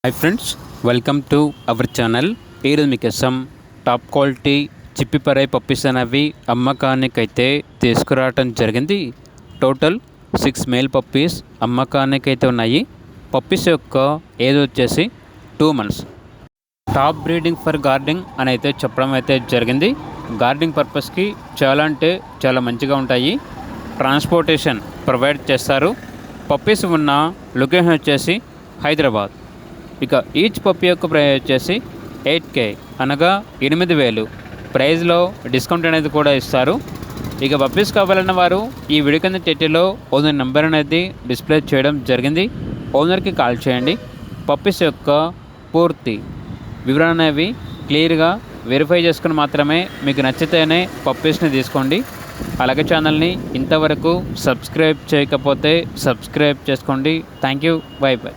Hi friends, welcome to our channel. ఈరోజు మీకోసం top quality చిప్పిపరై puppies అనేవి అమ్మకానికైతే తీసుకురావటం జరిగింది. టోటల్ 6 మేల్ పప్పీస్ అమ్మకానికైతే ఉన్నాయి. పప్పీస్ యొక్క ఏజ్ వచ్చేసి 2 months. Top breeding for guarding అని అయితే చెప్పడం అయితే జరిగింది. గార్డింగ్ పర్పస్కి చాలా అంటే చాలా మంచిగా ఉంటాయి. ట్రాన్స్పోర్టేషన్ ప్రొవైడ్ చేస్తారు. పప్పీస్ ఉన్న లొకేషన్ వచ్చేసి హైదరాబాద్. ఇక ఈచ్ పప్పీ యొక్క ప్రైస్ వచ్చేసి 8K అనగా 8,000. ప్రైజ్లో డిస్కౌంట్ అనేది కూడా ఇస్తారు. ఇక పప్పీస్ కావాలన్న వారు ఈ వీడియో కింద టైటిల్లో ఓనర్ నెంబర్ అనేది డిస్ప్లే చేయడం జరిగింది. ఓనర్కి కాల్ చేయండి. పప్పీస్ యొక్క పూర్తి వివరణ అనేవి క్లియర్గా వెరిఫై చేసుకుని మాత్రమే మీకు నచ్చితేనే పప్పీస్ని తీసుకోండి. అలాగే ఛానల్ని ఇంతవరకు సబ్స్క్రైబ్ చేయకపోతే సబ్స్క్రైబ్ చేసుకోండి. Thank you. By by.